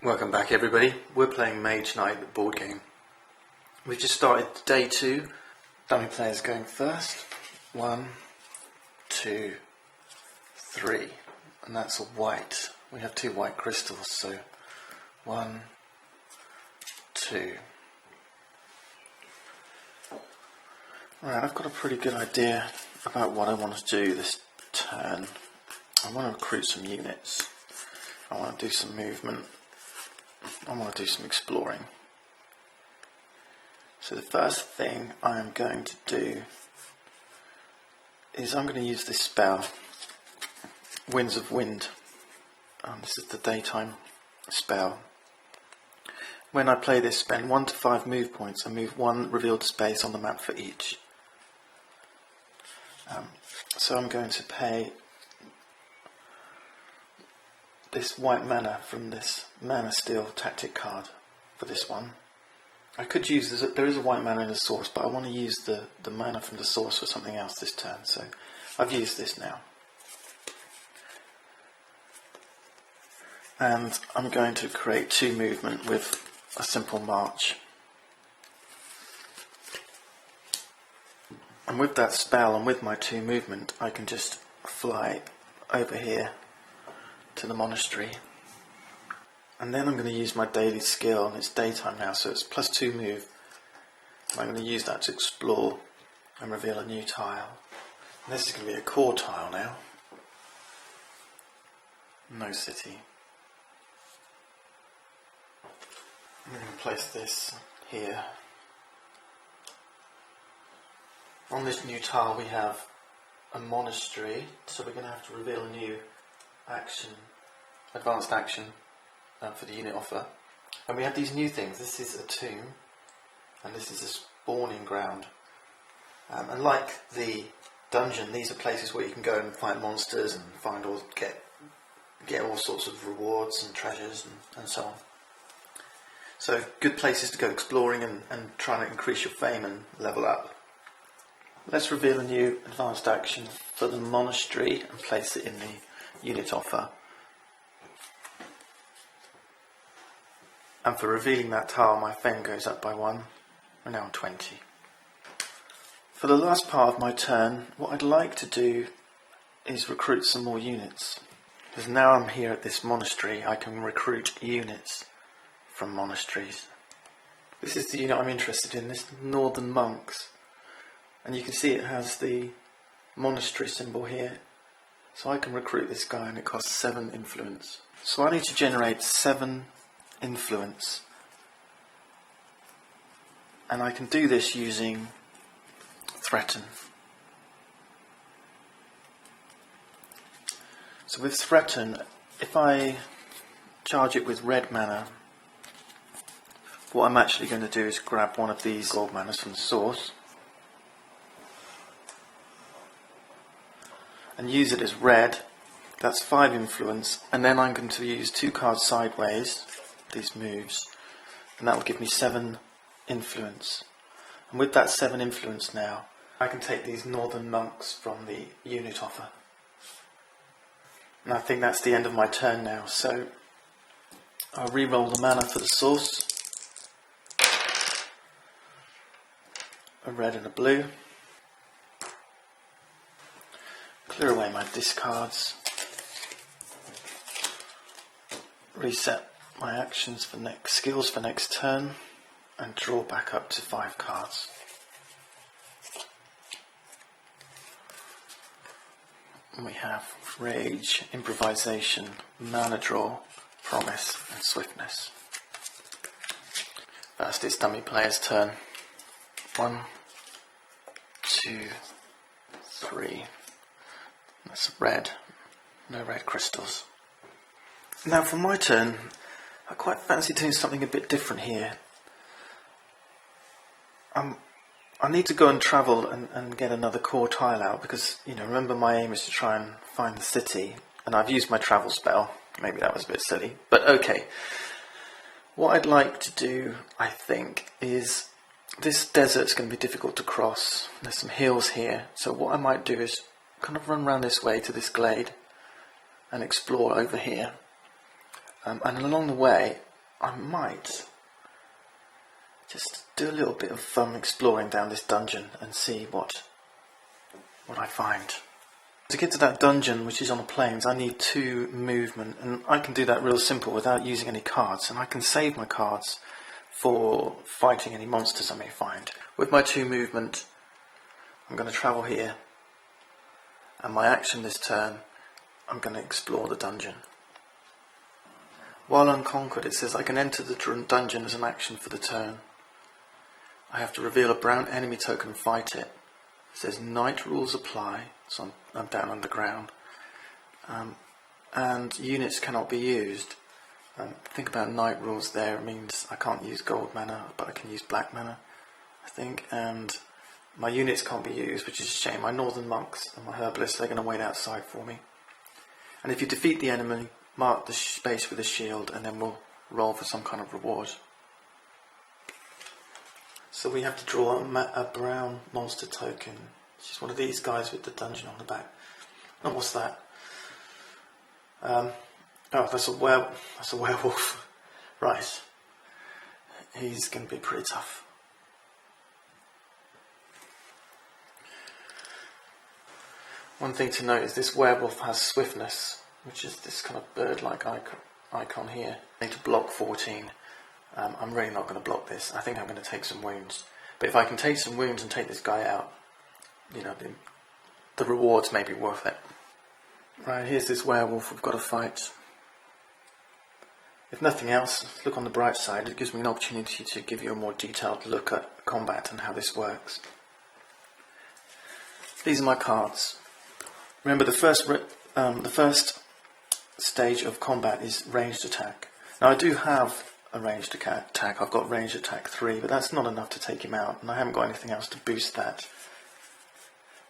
Welcome back everybody. We're playing Mage Night, the board game. We've just started day 2. Dummy players going first. 1, 2, 3. And that's a white. We have 2 white crystals, so 1, 2. Alright, I've got a pretty good idea about what I want to do this turn. I want to recruit some units. I want to do some movement. I want to do some exploring. So the first thing I'm going to do is I'm going to use this spell, Winds of Wind. This is the daytime spell. When I play this, spend 1 to 5 move points and move 1 revealed space on the map for each. So I'm going to pay this white mana from this Mana Steel tactic card for this one. I could use this, there is a white mana in the source, but I want to use the mana from the source for something else this turn, so I've used this now. And I'm going to create 2 movement with a simple march. And with that spell and with my 2 movement, I can just fly over here to the monastery. And then I'm going to use my daily skill, and it's daytime now, so it's +2 move. And I'm going to use that to explore and reveal a new tile. And this is going to be a core tile now. No city. I'm going to place this here. On this new tile we have a monastery, so we're going to have to reveal a new action, advanced action for the unit offer. And we have these new things. This is a tomb, and this is a spawning ground. And like the dungeon, these are places where you can go and find monsters and find all, get all sorts of rewards and treasures and so on. So good places to go exploring and trying to increase your fame and level up. Let's reveal a new advanced action for the monastery and place it in the unit offer. And for revealing that tile, my fame goes up by 1. We're now on 20. For the last part of my turn, what I'd like to do is recruit some more units. Because now I'm here at this monastery, I can recruit units from monasteries. This is the unit I'm interested in, this Northern Monks. And you can see it has the monastery symbol here. So I can recruit this guy, and it costs 7 influence. So I need to generate 7 influence. And I can do this using Threaten. So with Threaten, if I charge it with red mana, what I'm actually going to do is grab one of these gold manas from the source and use it as red. That's 5 influence, and then I'm going to use 2 cards sideways, these moves, and that will give me 7 influence. And with that 7 influence now, I can take these Northern Monks from the unit offer. And I think that's the end of my turn now, so I'll re-roll the mana for the source. A red and a blue. Clear away my discards. Reset my actions for skills for next turn, and draw back up to 5 cards. And we have Rage, Improvisation, Mana Draw, Promise, and Swiftness. First it's dummy player's turn. 1, 2, 3. That's red. No red crystals. Now for my turn, I quite fancy doing something a bit different here. I need to go and travel and get another core tile out, because, remember my aim is to try and find the city, and I've used my travel spell. Maybe that was a bit silly, but okay. What I'd like to do, I think, is this desert's going to be difficult to cross. There's some hills here, so what I might do is kind of run around this way to this glade and explore over here. And along the way, I might just do a little bit of exploring down this dungeon and see what I find. To get to that dungeon, which is on the plains, I need 2 movement, and I can do that real simple without using any cards, and I can save my cards for fighting any monsters I may find. With my 2 movement, I'm going to travel here, and my action this turn, I'm going to explore the dungeon. While unconquered, it says I can enter the dungeon as an action for the turn. I have to reveal a brown enemy token and fight it. It says night rules apply, so I'm down underground. And units cannot be used. Think about night rules there. It means I can't use gold mana, but I can use black mana, I think. And my units can't be used, which is a shame. My northern monks and my herbalists, they're going to wait outside for me. And if you defeat the enemy, mark the space with a shield, and then we'll roll for some kind of reward. So we have to draw a brown monster token. It's just one of these guys with the dungeon on the back. And what's that? Oh, that's a werewolf. Right. He's going to be pretty tough. One thing to note is this werewolf has swiftness, which is this kind of bird-like icon here. I need to block 14. I'm really not going to block this. I think I'm going to take some wounds. But if I can take some wounds and take this guy out, you know, the rewards may be worth it. Right, here's this werewolf we've got to fight. If nothing else, look on the bright side. It gives me an opportunity to give you a more detailed look at combat and how this works. These are my cards. Remember, the first stage of combat is ranged attack. Now I do have a ranged attack. I've got ranged attack 3, but that's not enough to take him out, and I haven't got anything else to boost that.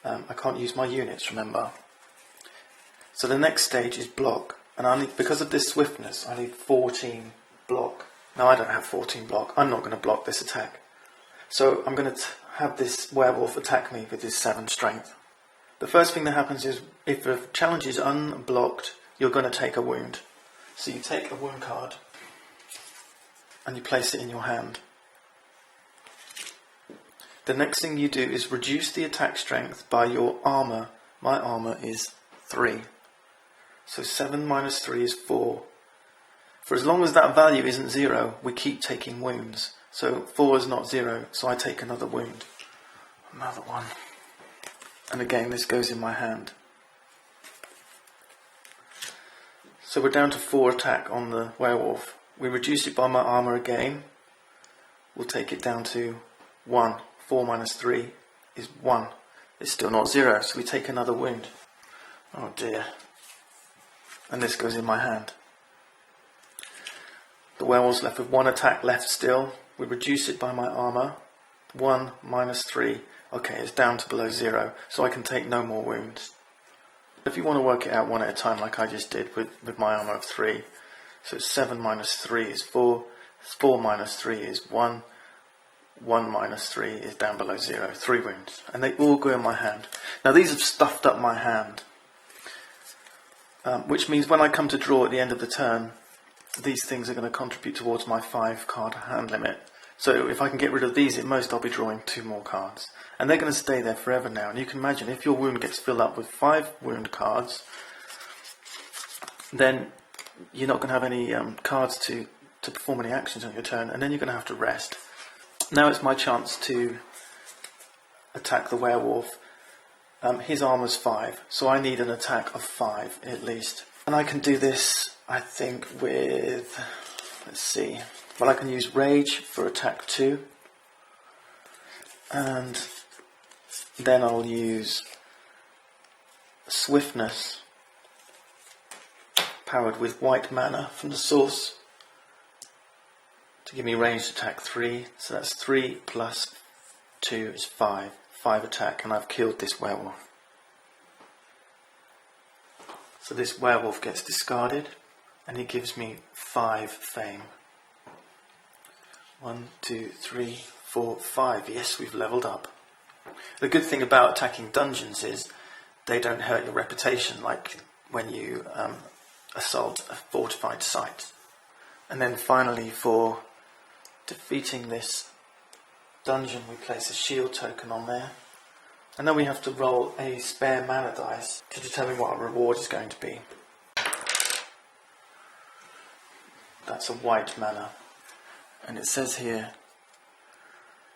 I can't use my units, remember. So the next stage is block, and because of this swiftness, I need 14 block. Now I don't have 14 block. I'm not going to block this attack. So I'm going to have this werewolf attack me with his 7 strength. The first thing that happens is, if the challenge is unblocked, you're going to take a wound. So you take a wound card and you place it in your hand. The next thing you do is reduce the attack strength by your armour. My armour is 3. So 7 minus 3 is 4. For as long as that value isn't 0, we keep taking wounds. So 4 is not 0, so I take another wound. Another one. And again, this goes in my hand. So we're down to 4 attack on the werewolf. We reduce it by my armour again. We'll take it down to 1. 4 minus 3 is 1. It's still not 0, so we take another wound. Oh dear. And this goes in my hand. The werewolf's left with 1 attack left still. We reduce it by my armour. 1 minus 3. Okay, it's down to below 0, so I can take no more wounds. If you want to work it out one at a time, like I just did with my armour of 3, so 7 minus 3 is 4, 4 minus 3 is 1, 1 minus 3 is down below 0, 3 wounds, and they all go in my hand. Now these have stuffed up my hand, which means when I come to draw at the end of the turn, these things are going to contribute towards my 5 card hand limit. So if I can get rid of these, at most I'll be drawing 2 more cards. And they're going to stay there forever now. And you can imagine, if your wound gets filled up with 5 wound cards, then you're not going to have any cards to perform any actions on your turn, and then you're going to have to rest. Now it's my chance to attack the werewolf. His armour's 5, so I need an attack of 5 at least. And I can do this, I think, with... let's see... well, I can use Rage for attack 2, and then I'll use Swiftness, powered with white mana from the source, to give me ranged attack 3, so that's 3 plus 2 is 5, 5 attack, and I've killed this werewolf. So this werewolf gets discarded, and he gives me 5 fame. 1, 2, 3, 4, 5. Yes, we've leveled up. The good thing about attacking dungeons is they don't hurt your reputation like when you assault a fortified site. And then finally, for defeating this dungeon, we place a shield token on there. And then we have to roll a spare mana dice to determine what our reward is going to be. That's a white mana. And it says here,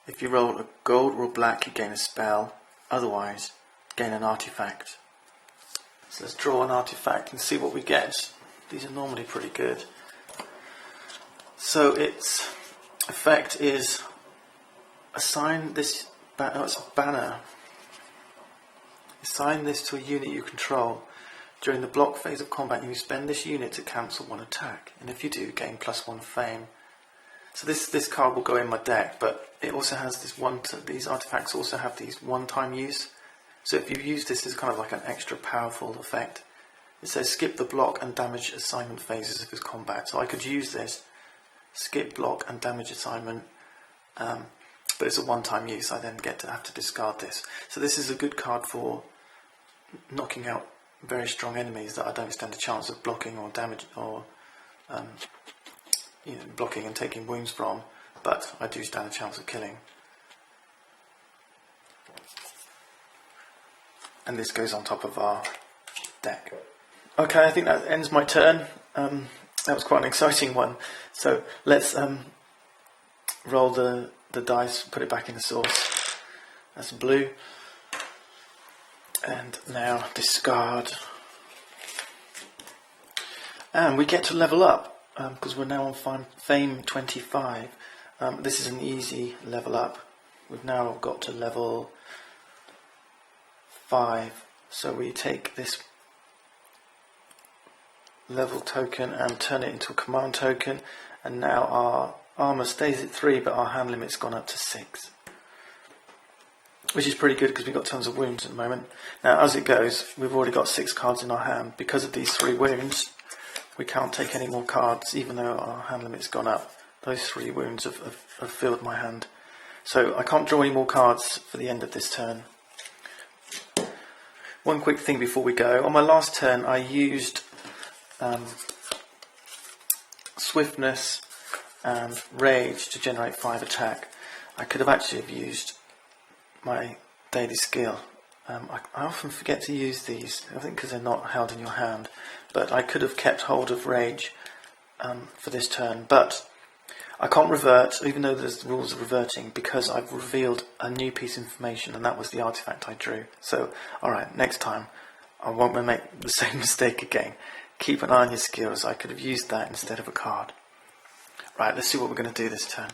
if you roll a gold or a black, you gain a spell. Otherwise, gain an artefact. So let's draw an artefact and see what we get. These are normally pretty good. So its effect is assign this it's a banner. Assign this to a unit you control. During the block phase of combat, you spend this unit to cancel one attack, and if you do, gain +1 fame. So this card will go in my deck, but it also has this these artifacts also have these one-time use. So if you use this as kind of like an extra powerful effect, it says skip the block and damage assignment phases of his combat. So I could use this, skip block and damage assignment, but it's a one-time use. I then have to discard this. So this is a good card for knocking out very strong enemies that I don't stand a chance of blocking or damage or blocking and taking wounds from, but I do stand a chance of killing. And this goes on top of our deck. Okay, I think that ends my turn. That was quite an exciting one. So let's roll the dice, put it back in the source. That's blue. And now discard. And we get to level up because we're now on Fame 25. This is an easy level up. We've now got to level 5. So we take this level token and turn it into a command token, and now our armor stays at 3, but our hand limit's gone up to 6, which is pretty good because we've got tons of wounds at the moment. Now as it goes, we've already got 6 cards in our hand. Because of these 3 wounds, we can't take any more cards even though our hand limit's gone up. Those 3 wounds have filled my hand, so I can't draw any more cards for the end of this turn. One quick thing before we go. On my last turn I used swiftness and rage to generate 5 attack. I could have actually used my daily skill. I often forget to use these, I think because they're not held in your hand, but I could have kept hold of rage for this turn, but I can't revert, even though there's the rules of reverting, because I've revealed a new piece of information, and that was the artifact I drew. So, alright, next time I won't make the same mistake again. Keep an eye on your skills. I could have used that instead of a card. Right, let's see what we're going to do this turn.